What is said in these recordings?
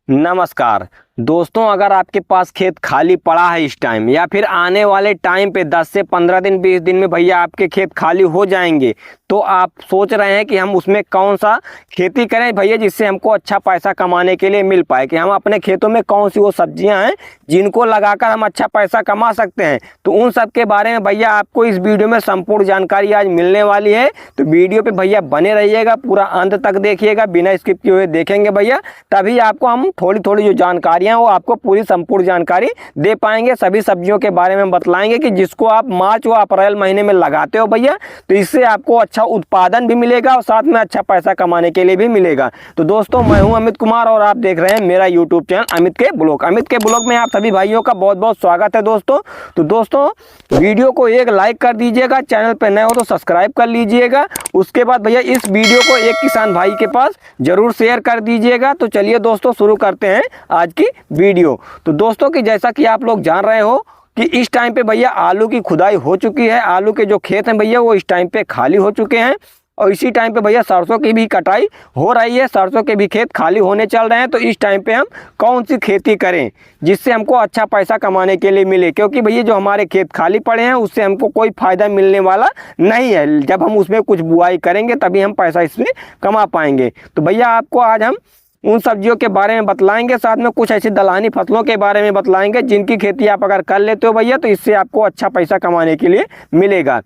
नमस्कार दोस्तों, अगर आपके पास खेत खाली पड़ा है इस टाइम या फिर आने वाले टाइम पे 10 से 15 दिन 20 दिन में भैया आपके खेत खाली हो जाएंगे, तो आप सोच रहे हैं कि हम उसमें कौन सा खेती करें भैया जिससे हमको अच्छा पैसा कमाने के लिए मिल पाए, कि हम अपने खेतों में कौन सी वो सब्जियां हैं जिनको लगाकर हम अच्छा पैसा कमा सकते हैं। तो उन सब के बारे में भैया आपको इस वीडियो में संपूर्ण जानकारी आज मिलने वाली है। तो वीडियो पे भैया बने रहिएगा, पूरा अंत तक देखिएगा, बिना स्किप किए हुए देखेंगे भैया, तभी आपको हम थोड़ी थोड़ी जो जानकारी वो आपको पूरी संपूर्ण जानकारी दे पाएंगे। सभी सब्जियों के बारे में बतलाएंगे कि जिसको आप मार्च व अप्रैल महीने में लगाते हो भैया, तो इससे आपको अच्छा उत्पादन भी मिलेगा और साथ में अच्छा पैसा कमाने के लिए भी मिलेगा। तो दोस्तों, मैं हूं अमित कुमार और आप देख रहे हैं मेरा यूट्यूब चैनल अमित के ब्लॉग। अमित के ब्लॉग में आप सभी भाइयों का बहुत बहुत स्वागत है दोस्तों। तो दोस्तों, वीडियो को एक लाइक कर दीजिएगा, चैनल पर नए हो तो सब्सक्राइब कर लीजिएगा। उसके बाद भैया इस वीडियो को एक किसान भाई के पास जरूर शेयर कर दीजिएगा। तो चलिए दोस्तों, शुरू करते हैं आज की वीडियो। तो दोस्तों, कि जैसा कि आप लोग जान रहे हो कि इस टाइम पे भैया आलू की खुदाई हो चुकी है। आलू के जो खेत हैं भैया वो इस टाइम पे खाली हो चुके हैं और इसी टाइम पे भैया सरसों की भी कटाई हो रही है। सरसों के भी खेत खाली होने चल रहे हैं। तो इस टाइम पे हम कौन सी खेती करें जिससे हमको अच्छा पैसा कमाने के लिए मिले, क्योंकि भैया जो हमारे खेत खाली पड़े हैं उससे हमको कोई फ़ायदा मिलने वाला नहीं है। जब हम उसमें कुछ बुआई करेंगे तभी हम पैसा इसमें कमा पाएंगे। तो भैया आपको आज हम उन सब्जियों के बारे में बतलाएंगे, साथ में कुछ ऐसी दलहनी फसलों के बारे में बतलाएंगे जिनकी खेती आप अगर कर लेते हो भैया तो इससे आपको अच्छा पैसा कमाने के लिए मिलेगा।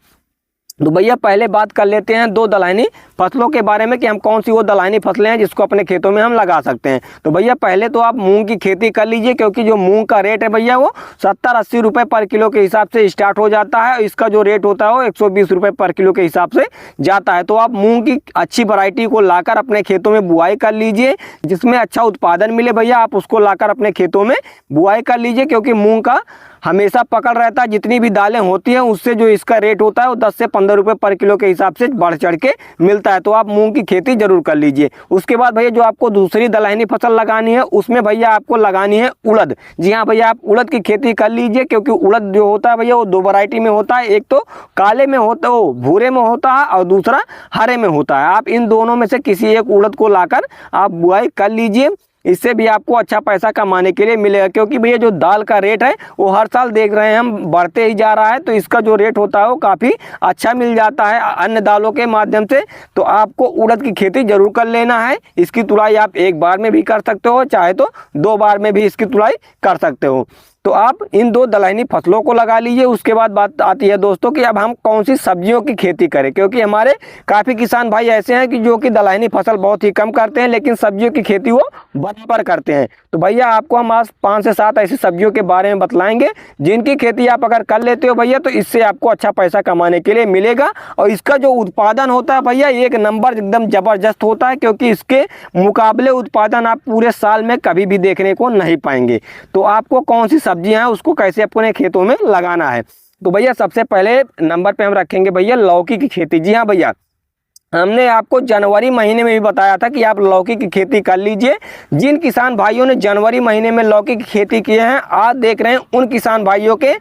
तो भैया पहले बात कर लेते हैं दो दलहनी फसलों के बारे में कि हम कौन सी वो दलहनी फसलें हैं जिसको अपने खेतों में हम लगा सकते हैं। तो भैया पहले तो आप मूंग की खेती कर लीजिए, क्योंकि जो मूंग का रेट है भैया वो 70-80 रुपये पर किलो के हिसाब से स्टार्ट हो जाता है। इसका जो रेट होता है वो 120 रुपये पर किलो के हिसाब से जाता है। तो आप मूंग की अच्छी वैरायटी को लाकर अपने खेतों में बुआई कर लीजिए, जिसमें अच्छा उत्पादन मिले भैया आप उसको लाकर अपने खेतों में बुआई कर लीजिए, क्योंकि मूंग का हमेशा पकड़ रहता है। जितनी भी दालें होती हैं उससे जो इसका रेट होता है वो 10 से 15 रुपये पर किलो के हिसाब से बढ़ चढ़ के मिलता है। तो आप मूंग की खेती जरूर कर लीजिए। उसके बाद भैया जो आपको दूसरी दलहनी फसल लगानी है उसमें भैया आपको लगानी है उड़द। जी हाँ भैया, आप उड़द की खेती कर लीजिए, क्योंकि उड़द जो होता है भैया वो दो वैरायटी में होता है। एक तो काले में होता है, वो भूरे में होता है, और दूसरा हरे में होता है। आप इन दोनों में से किसी एक उड़द को लाकर आप बुआई कर लीजिए, इससे भी आपको अच्छा पैसा कमाने के लिए मिलेगा। क्योंकि भैया जो दाल का रेट है वो हर साल देख रहे हैं हम बढ़ते ही जा रहा है। तो इसका जो रेट होता है वो काफ़ी अच्छा मिल जाता है अन्य दालों के माध्यम से। तो आपको उड़द की खेती जरूर कर लेना है। इसकी तुड़ाई आप एक बार में भी कर सकते हो, चाहे तो 2 बार में भी इसकी तुड़ाई कर सकते हो। तो आप इन दो दलहनी फसलों को लगा लीजिए। उसके बाद बात आती है दोस्तों कि अब हम कौन सी सब्जियों की खेती करें, क्योंकि हमारे काफ़ी किसान भाई ऐसे हैं कि जो कि दलहनी फसल बहुत ही कम करते हैं लेकिन सब्जियों की खेती वो बराबर करते हैं। तो भैया आपको हम आज 5 से 7 ऐसी सब्जियों के बारे में बतलाएंगे जिनकी खेती आप अगर कर लेते हो भैया तो इससे आपको अच्छा पैसा कमाने के लिए मिलेगा। और इसका जो उत्पादन होता है भैया एक नंबर एकदम ज़बरदस्त होता है, क्योंकि इसके मुकाबले उत्पादन आप पूरे साल में कभी भी देखने को नहीं पाएंगे। तो आपको कौन सी सब्जियां हैं उसको कैसे अपने खेतों में लगाना है। तो भैया सबसे पहले नंबर पे हम रखेंगे भैया लौकी की खेती। जी हाँ भैया, हमने आपको जनवरी महीने में भी बताया था कि आप लौकी की खेती कर लीजिए। जिन किसान भाइयों ने जनवरी महीने में लौकी की खेती की है, आज देख रहे हैं उन किसान भाइयों के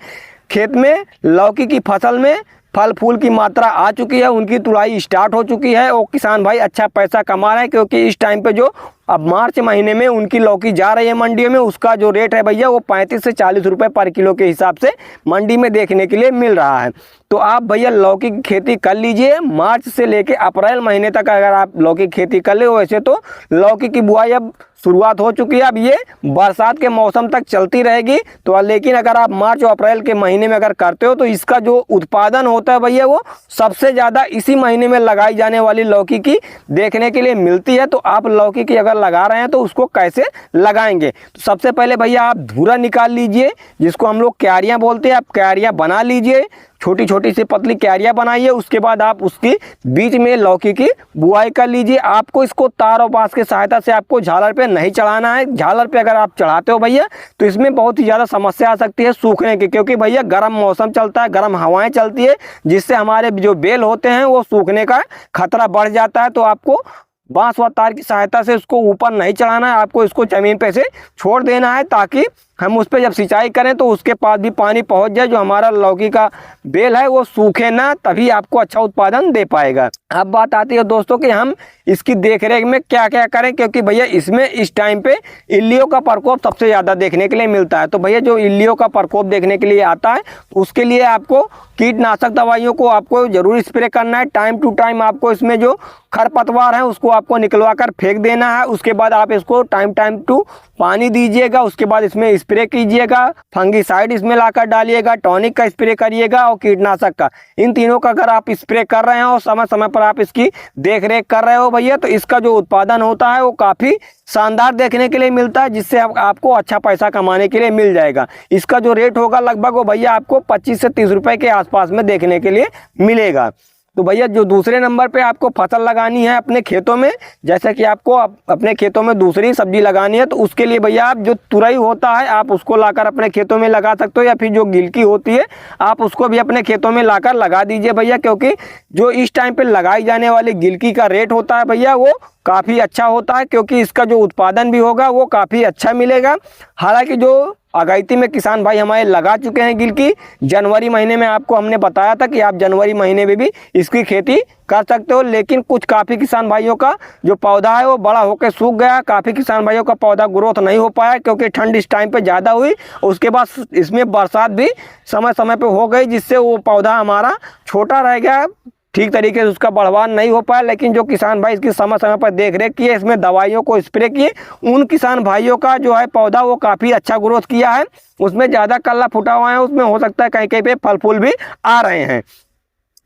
खेत में लौकी की फसल में फल फूल की मात्रा आ चुकी है, उनकी तुड़ाई स्टार्ट हो चुकी है। वो किसान भाई अच्छा पैसा कमा रहे हैं, क्योंकि इस टाइम पे जो अब मार्च महीने में उनकी लौकी जा रही है मंडियों में, उसका जो रेट है भैया वो 35 से 40 रुपये पर किलो के हिसाब से मंडी में देखने के लिए मिल रहा है। तो आप भैया लौकी की खेती कर लीजिए। मार्च से लेके अप्रैल महीने तक अगर आप लौकी की खेती कर ले, वैसे तो लौकी की बुआई अब शुरुआत हो चुकी है, अब ये बरसात के मौसम तक चलती रहेगी। तो लेकिन अगर आप मार्च और अप्रैल के महीने में अगर करते हो तो इसका जो उत्पादन होता है भैया वो सबसे ज़्यादा इसी महीने में लगाई जाने वाली लौकी की देखने के लिए मिलती है। तो आप लौकी की अगर लगा रहे हैं तो उसको कैसे लगाएंगे, तो सबसे पहले भैया आप धूरा निकाल लीजिए, जिसको हम लोग क्यारियाँ बोलते हैं। आप क्यारियाँ बना लीजिए, छोटी छोटी सी पतली क्यारियाँ बनाइए। उसके बाद आप उसकी बीच में लौकी की बुआई कर लीजिए। आपको इसको तार और बांस की सहायता से आपको झालर पे नहीं चढ़ाना है। झालर पे अगर आप चढ़ाते हो भैया तो इसमें बहुत ही ज़्यादा समस्या आ सकती है सूखने की, क्योंकि भैया गर्म मौसम चलता है, गर्म हवाएं चलती है, जिससे हमारे जो बेल होते हैं वो सूखने का खतरा बढ़ जाता है। तो आपको बांस व तार की सहायता से उसको ऊपर नहीं चढ़ाना है, आपको इसको ज़मीन पे से छोड़ देना है, ताकि हम उस पर जब सिंचाई करें तो उसके पास भी पानी पहुंच जाए, जो हमारा लौकी का बेल है वो सूखे ना, तभी आपको अच्छा उत्पादन दे पाएगा। अब बात आती है दोस्तों कि हम इसकी देखरेख में क्या क्या करें, क्योंकि भैया इसमें इस टाइम पे इल्लियों का प्रकोप सबसे ज़्यादा देखने के लिए मिलता है। तो भैया जो इल्लियों का प्रकोप देखने के लिए आता है, उसके लिए आपको कीटनाशक दवाइयों को आपको ज़रूर स्प्रे करना है। टाइम टू टाइम आपको इसमें जो खरपतवार है उसको आपको निकलवा कर फेंक देना है। उसके बाद आप इसको टाइम टू पानी दीजिएगा। उसके बाद इसमें स्प्रे कीजिएगा, फंगीसाइड इसमें लाकर डालिएगा, टॉनिक का स्प्रे करिएगा और कीटनाशक का। इन तीनों का अगर आप स्प्रे कर रहे हैं और समय समय पर आप इसकी देखरेख कर रहे हो भैया, तो इसका जो उत्पादन होता है वो काफ़ी शानदार देखने के लिए मिलता है, जिससे आपको अच्छा पैसा कमाने के लिए मिल जाएगा। इसका जो रेट होगा लगभग वो भैया आपको 25 से 30 रुपए के आसपास में देखने के लिए मिलेगा। तो भैया जो दूसरे नंबर पे आपको फसल लगानी है अपने खेतों में, जैसे कि आपको अपने खेतों में दूसरी सब्जी लगानी है, तो उसके लिए भैया आप जो तुरई होता है आप उसको लाकर अपने खेतों में लगा सकते हो, या फिर जो गिलकी होती है आप उसको भी अपने खेतों में लाकर लगा दीजिए भैया। क्योंकि जो इस टाइम पे लगाई जाने वाली गिलकी का रेट होता है भैया वो काफ़ी अच्छा होता है, क्योंकि इसका जो उत्पादन भी होगा वो काफ़ी अच्छा मिलेगा। हालांकि जो अगैती में किसान भाई हमारे लगा चुके हैं गिलकी, जनवरी महीने में आपको हमने बताया था कि आप जनवरी महीने में भी इसकी खेती कर सकते हो। लेकिन कुछ काफ़ी किसान भाइयों का जो पौधा है वो बड़ा होकर सूख गया, काफ़ी किसान भाइयों का पौधा ग्रोथ नहीं हो पाया, क्योंकि ठंड इस टाइम पे ज़्यादा हुई। उसके बाद इसमें बरसात भी समय समय पे हो गई, जिससे वो पौधा हमारा छोटा रह गया, ठीक तरीके से उसका बढ़वान नहीं हो पाया। लेकिन जो किसान भाई इसकी समय समय पर देख रेख किए, इसमें दवाइयों को स्प्रे किए, उन किसान भाइयों का जो है पौधा वो काफ़ी अच्छा ग्रोथ किया है। उसमें ज़्यादा कल्ला फूटा हुआ है, उसमें हो सकता है कहीं कहीं पे फल फूल भी आ रहे हैं।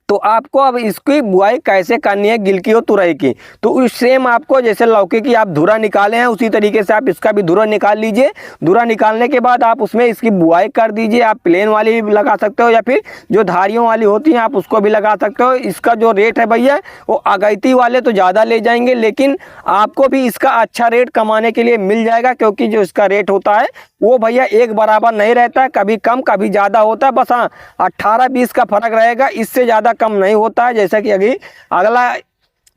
तो आपको अब इसकी बुआई कैसे करनी है गिलकी और तुरई की, तो उस सेम आपको जैसे लौकी की आप धुरा निकाले हैं उसी तरीके से आप इसका भी धुरा निकाल लीजिए। धुरा निकालने के बाद आप उसमें इसकी बुआई कर दीजिए। आप प्लेन वाली भी लगा सकते हो या फिर जो धारियों वाली होती हैं आप उसको भी लगा सकते हो। इसका जो रेट है भैया वो अगैती वाले तो ज़्यादा ले जाएंगे, लेकिन आपको भी इसका अच्छा रेट कमाने के लिए मिल जाएगा, क्योंकि जो इसका रेट होता है वो भैया एक बराबर नहीं रहता है, कभी कम कभी ज़्यादा होता है। बस हाँ 18-20 का फर्क रहेगा, इससे ज़्यादा कम नहीं होता है। जैसे कि अभी अगला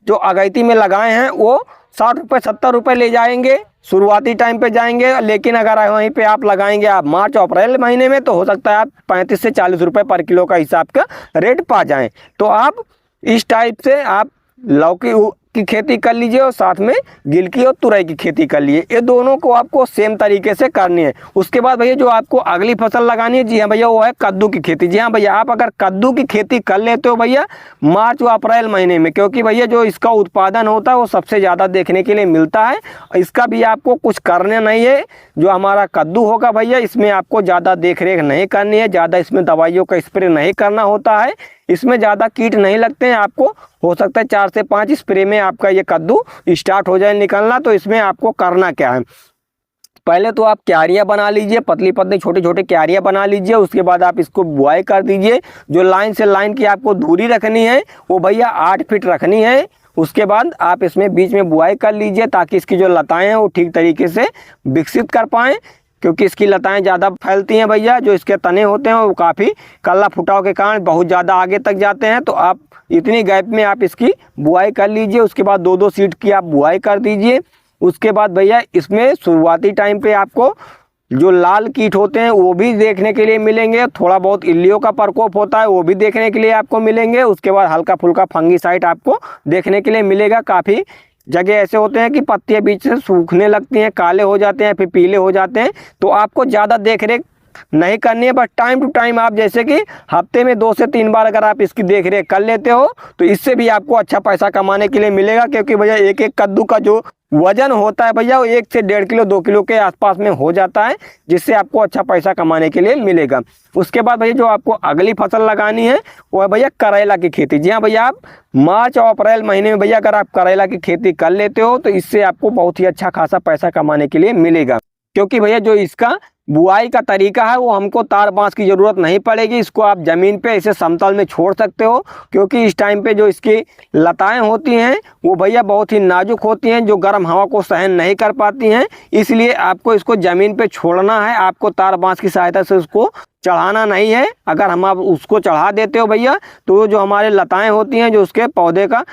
जो अगैती में लगाए हैं वो 60 रुपये 70 रुपये ले जाएंगे, शुरुआती टाइम पे जाएंगे। लेकिन अगर वहीं पे आप लगाएंगे आप मार्च अप्रैल महीने में, तो हो सकता है आप 35 से 40 रुपये पर किलो का हिसाब का रेट पा जाएं। तो आप इस टाइप से आप लौकी की खेती कर लीजिए और साथ में गिलकी और तुरई की खेती कर लिए। ये दोनों को आपको सेम तरीके से करनी है। उसके बाद भैया जो आपको अगली फसल लगानी है, जी हाँ भैया, वो है कद्दू की खेती। जी हाँ भैया, आप अगर कद्दू की खेती कर लेते हो भैया मार्च व अप्रैल महीने में, क्योंकि भैया जो इसका उत्पादन होता है वो सबसे ज़्यादा देखने के लिए मिलता है। इसका भी आपको कुछ करने नहीं है। जो हमारा कद्दू होगा भैया इसमें आपको ज़्यादा देख रेख नहीं करनी है, ज़्यादा इसमें दवाइयों का स्प्रे नहीं करना होता है, इसमें ज़्यादा कीट नहीं लगते हैं। आपको हो सकता है 4 से 5 स्प्रे में आपका ये कद्दू स्टार्ट हो जाए निकलना। तो इसमें आपको करना क्या है, पहले तो आप क्यारियाँ बना लीजिए, पतली पतली छोटे छोटे क्यारियाँ बना लीजिए। उसके बाद आप इसको बुआई कर दीजिए। जो लाइन से लाइन की आपको दूरी रखनी है वो भैया 8 फीट रखनी है। उसके बाद आप इसमें बीच में बुआई कर लीजिए, ताकि इसकी जो लताएँ हैं वो ठीक तरीके से विकसित कर पाएँ, क्योंकि इसकी लताएं ज़्यादा फैलती हैं भैया। जो इसके तने होते हैं वो काफ़ी कल्ला फुटाव के कारण बहुत ज़्यादा आगे तक जाते हैं। तो आप इतनी गैप में आप इसकी बुआई कर लीजिए। उसके बाद 2-2 सीट की आप बुआई कर दीजिए। उसके बाद भैया इसमें शुरुआती टाइम पे आपको जो लाल कीट होते हैं वो भी देखने के लिए मिलेंगे, थोड़ा बहुत इल्लियों का प्रकोप होता है वो भी देखने के लिए आपको मिलेंगे। उसके बाद हल्का फुल्का फंगीसाइड आपको देखने के लिए मिलेगा। काफ़ी जगह ऐसे होते हैं कि पत्तियां बीच से सूखने लगती हैं, काले हो जाते हैं, फिर पीले हो जाते हैं। तो आपको ज़्यादा देख रेख नहीं करनी है, बस टाइम टू टाइम आप जैसे कि हफ्ते में 2 से 3 बार अगर आप इसकी देख रेख कर लेते हो तो इससे भी आपको अच्छा पैसा कमाने के लिए मिलेगा। क्योंकि भैया एक एक कद्दू का जो वजन होता है भैया वो 1 से 1.5 किलो 2 किलो के आसपास में हो जाता है, जिससे आपको अच्छा पैसा कमाने के लिए मिलेगा। उसके बाद भैया जो आपको अगली फसल लगानी है वो है भैया करेला की खेती। जी हाँ भैया, आप मार्च और अप्रैल महीने में भैया अगर आप करेला की खेती कर लेते हो तो इससे आपको बहुत ही अच्छा खासा पैसा कमाने के लिए मिलेगा। क्योंकि भैया जो इसका बुआई का तरीका है वो हमको तार बांस की ज़रूरत नहीं पड़ेगी। इसको आप ज़मीन पे ऐसे समतल में छोड़ सकते हो, क्योंकि इस टाइम पे जो इसकी लताएं होती हैं वो भैया बहुत ही नाजुक होती हैं, जो गर्म हवा को सहन नहीं कर पाती हैं। इसलिए आपको इसको ज़मीन पे छोड़ना है, आपको तार बांस की सहायता से उसको चढ़ाना नहीं है। अगर हम आप उसको चढ़ा देते हो भैया तो जो हमारे लताएँ होती हैं, जो उसके पौधे का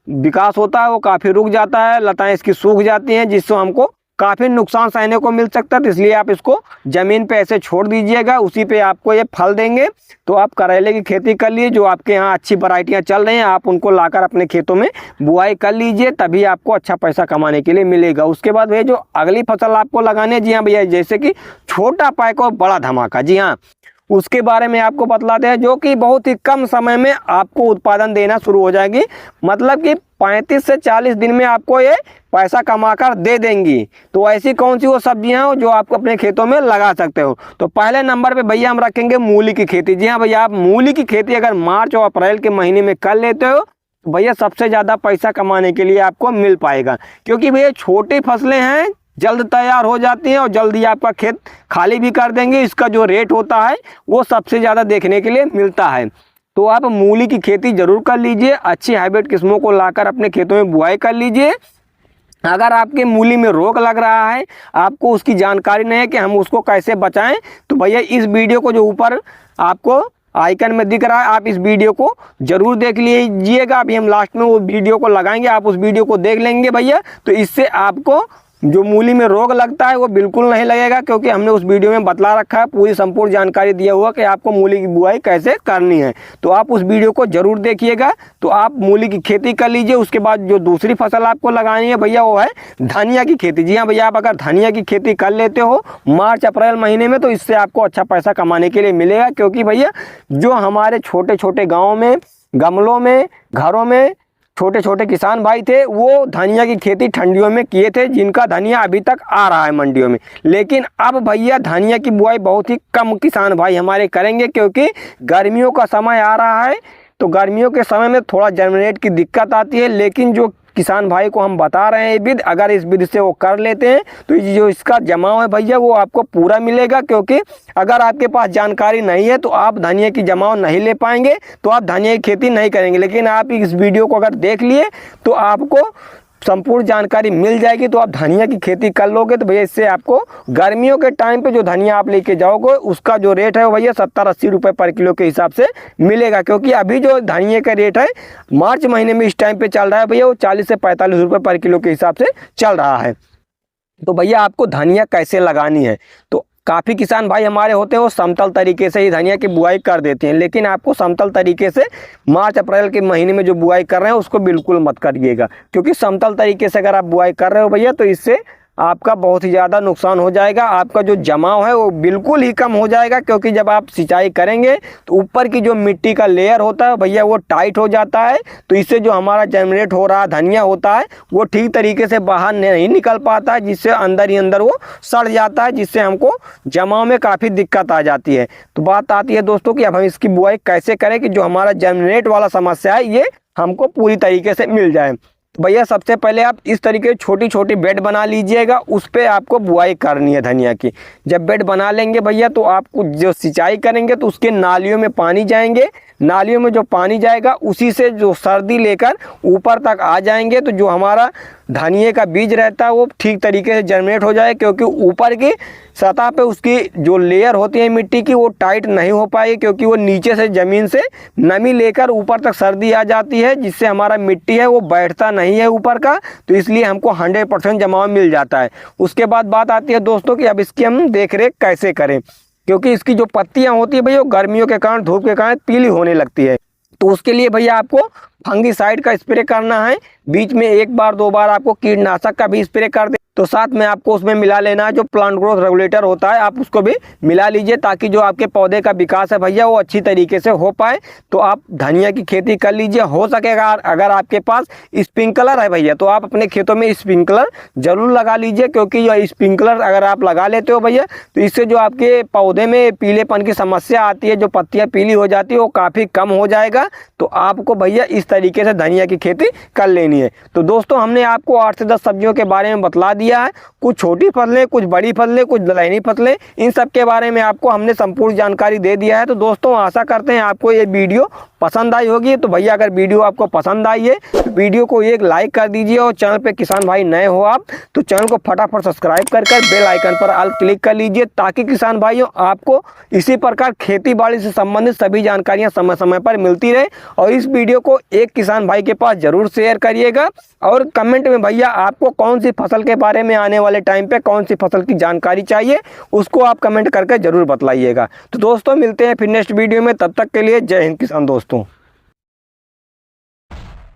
विकास होता है वो काफ़ी रुक जाता है, लताएँ इसकी सूख जाती हैं, जिससे हमको काफ़ी नुकसान सहने को मिल सकता है। तो इसलिए आप इसको ज़मीन पे ऐसे छोड़ दीजिएगा, उसी पे आपको ये फल देंगे। तो आप करेले की खेती कर लिए, जो आपके यहाँ अच्छी वैरायटियाँ चल रही हैं आप उनको लाकर अपने खेतों में बुआई कर लीजिए, तभी आपको अच्छा पैसा कमाने के लिए मिलेगा। उसके बाद भैया जो अगली फसल आपको लगानी है, जी हाँ भैया, जैसे कि छोटा पैक और बड़ा धमाका, जी हाँ, उसके बारे में आपको बतलाते हैं, जो कि बहुत ही कम समय में आपको उत्पादन देना शुरू हो जाएगी। मतलब कि 35 से 40 दिन में आपको ये पैसा कमाकर दे देंगी। तो ऐसी कौन सी वो सब्जियां हो जो आप अपने खेतों में लगा सकते हो। तो पहले नंबर पे भैया हम रखेंगे मूली की खेती। जी हाँ भैया, आप मूली की खेती अगर मार्च और अप्रैल के महीने में कर लेते हो तो भैया सबसे ज़्यादा पैसा कमाने के लिए आपको मिल पाएगा, क्योंकि भैया छोटी फसलें हैं, जल्द तैयार हो जाती हैं और जल्द ही आपका खेत खाली भी कर देंगे। इसका जो रेट होता है वो सबसे ज़्यादा देखने के लिए मिलता है। तो आप मूली की खेती ज़रूर कर लीजिए, अच्छी हाइब्रिड किस्मों को लाकर अपने खेतों में बुआई कर लीजिए। अगर आपके मूली में रोग लग रहा है, आपको उसकी जानकारी नहीं है कि हम उसको कैसे बचाएं, तो भैया इस वीडियो को जो ऊपर आपको आइकन में दिख रहा है, आप इस वीडियो को जरूर देख लीजिएगा। अभी हम लास्ट में वो वीडियो को लगाएंगे, आप उस वीडियो को देख लेंगे भैया। तो इससे आपको जो मूली में रोग लगता है वो बिल्कुल नहीं लगेगा, क्योंकि हमने उस वीडियो में बतला रखा है, पूरी संपूर्ण जानकारी दिया हुआ कि आपको मूली की बुआई कैसे करनी है। तो आप उस वीडियो को जरूर देखिएगा। तो आप मूली की खेती कर लीजिए। उसके बाद जो दूसरी फसल आपको लगानी है भैया वो है धनिया की खेती। जी हाँ भैया, आप अगर धनिया की खेती कर लेते हो मार्च अप्रैल महीने में, तो इससे आपको अच्छा पैसा कमाने के लिए मिलेगा। क्योंकि भैया जो हमारे छोटे छोटे गाँव में, गमलों में, घरों में छोटे छोटे किसान भाई थे, वो धनिया की खेती ठंडियों में किए थे, जिनका धनिया अभी तक आ रहा है मंडियों में। लेकिन अब भैया धनिया की बुआई बहुत ही कम किसान भाई हमारे करेंगे, क्योंकि गर्मियों का समय आ रहा है। तो गर्मियों के समय में थोड़ा जर्मिनेट की दिक्कत आती है। लेकिन जो किसान भाई को हम बता रहे हैं ये विधि, अगर इस विधि से वो कर लेते हैं तो जो इसका जमाव है भैया वो आपको पूरा मिलेगा। क्योंकि अगर आपके पास जानकारी नहीं है तो आप धनिया की जमाव नहीं ले पाएंगे, तो आप धनिया की खेती नहीं करेंगे। लेकिन आप इस वीडियो को अगर देख लिए तो आपको संपूर्ण जानकारी मिल जाएगी, तो आप धनिया की खेती कर लोगे। तो भैया इससे आपको गर्मियों के टाइम पे जो धनिया आप लेके जाओगे उसका जो रेट है वो भैया 70-80 रुपये पर किलो के हिसाब से मिलेगा। क्योंकि अभी जो धनिया का रेट है मार्च महीने में इस टाइम पे चल रहा है भैया, वो 40 से 45 रुपये पर किलो के हिसाब से चल रहा है। तो भैया आपको धनिया कैसे लगानी है, तो काफ़ी किसान भाई हमारे होते हैं वो समतल तरीके से ही धनिया की बुआई कर देते हैं। लेकिन आपको समतल तरीके से मार्च अप्रैल के महीने में जो बुआई कर रहे हैं उसको बिल्कुल मत करिएगा, क्योंकि समतल तरीके से अगर आप बुआई कर रहे हो भैया तो इससे आपका बहुत ही ज़्यादा नुकसान हो जाएगा। आपका जो जमाव है वो बिल्कुल ही कम हो जाएगा। क्योंकि जब आप सिंचाई करेंगे तो ऊपर की जो मिट्टी का लेयर होता है भैया वो टाइट हो जाता है। तो इससे जो हमारा जनरेट हो रहा धनिया होता है वो ठीक तरीके से बाहर नहीं निकल पाता है, जिससे अंदर ही अंदर वो सड़ जाता है, जिससे हमको जमाव में काफ़ी दिक्कत आ जाती है। तो बात आती है दोस्तों कि अब हम इसकी बुआई कैसे करें कि जो हमारा जनरेट वाला समस्या है ये हमको पूरी तरीके से मिल जाए। तो भैया सबसे पहले आप इस तरीके से छोटी छोटी बेड बना लीजिएगा, उस पर आपको बुआई करनी है धनिया की। जब बेड बना लेंगे भैया तो आपको जो सिंचाई करेंगे तो उसके नालियों में पानी जाएंगे, नालियों में जो पानी जाएगा उसी से जो सर्दी लेकर ऊपर तक आ जाएंगे। तो जो हमारा धनिए का बीज रहता है वो ठीक तरीके से जर्मिनेट हो जाए, क्योंकि ऊपर की सतह पे उसकी जो लेयर होती है मिट्टी की वो टाइट नहीं हो पाएगी, क्योंकि वो नीचे से ज़मीन से नमी लेकर ऊपर तक सर्दी आ जाती है, जिससे हमारा मिट्टी है वो बैठता नहीं है ऊपर का। तो इसलिए हमको 100% जमाव मिल जाता है। उसके बाद बात आती है दोस्तों कि अब इसकी हम देख रेख कैसे करें, क्योंकि इसकी जो पत्तियां होती है भैया वो गर्मियों के कारण, धूप के कारण पीली होने लगती है। तो उसके लिए भैया आपको फंगीसाइड का स्प्रे करना है। बीच में 1 बार 2 बार आपको कीटनाशक का भी स्प्रे कर दे। तो साथ में आपको उसमें मिला लेना है जो प्लांट ग्रोथ रेगुलेटर होता है, आप उसको भी मिला लीजिए, ताकि जो आपके पौधे का विकास है भैया वो अच्छी तरीके से हो पाए। तो आप धनिया की खेती कर लीजिए। हो सकेगा अगर आपके पास स्प्रिंकलर है भैया तो आप अपने खेतों में स्प्रिंकलर जरूर लगा लीजिए, क्योंकि ये स्प्रिंकलर अगर आप लगा लेते हो भैया तो इससे जो आपके पौधे में पीलेपन की समस्या आती है, जो पत्तियाँ पीली हो जाती है, वो काफ़ी कम हो जाएगा। तो आपको भैया इस तरीके से धनिया की खेती कर लेनी है। तो दोस्तों हमने आपको 8 से 10 सब्जियों के बारे में बतला दिया है, कुछ छोटी फसलें, कुछ बड़ी फसलें, कुछ दलहनी फसलें, इन सब के बारे में आपको हमने संपूर्ण जानकारी दे दिया है। तो दोस्तों आशा करते हैं आपको ये वीडियो पसंद आई होगी। तो भैया अगर वीडियो आपको पसंद आई है तो वीडियो को एक लाइक कर दीजिए, और चैनल पे किसान भाई नए हो आप तो चैनल को फटाफट सब्सक्राइब कर बेल आइकन पर ऑल क्लिक कर लीजिए, ताकि किसान भाइयों आपको इसी प्रकार खेती बाड़ी से संबंधित सभी जानकारियां समय समय पर मिलती रहे। और इस वीडियो को एक किसान भाई के पास जरूर शेयर करिएगा, और कमेंट में भैया आपको कौन सी फसल के बारे में आने वाले टाइम पे कौन सी फसल की जानकारी चाहिए उसको आप कमेंट करके जरूर बतलाइएगा। तो दोस्तों मिलते हैं फिर नेक्स्ट वीडियो में, तब तक के लिए जय हिंद किसान दोस्तों।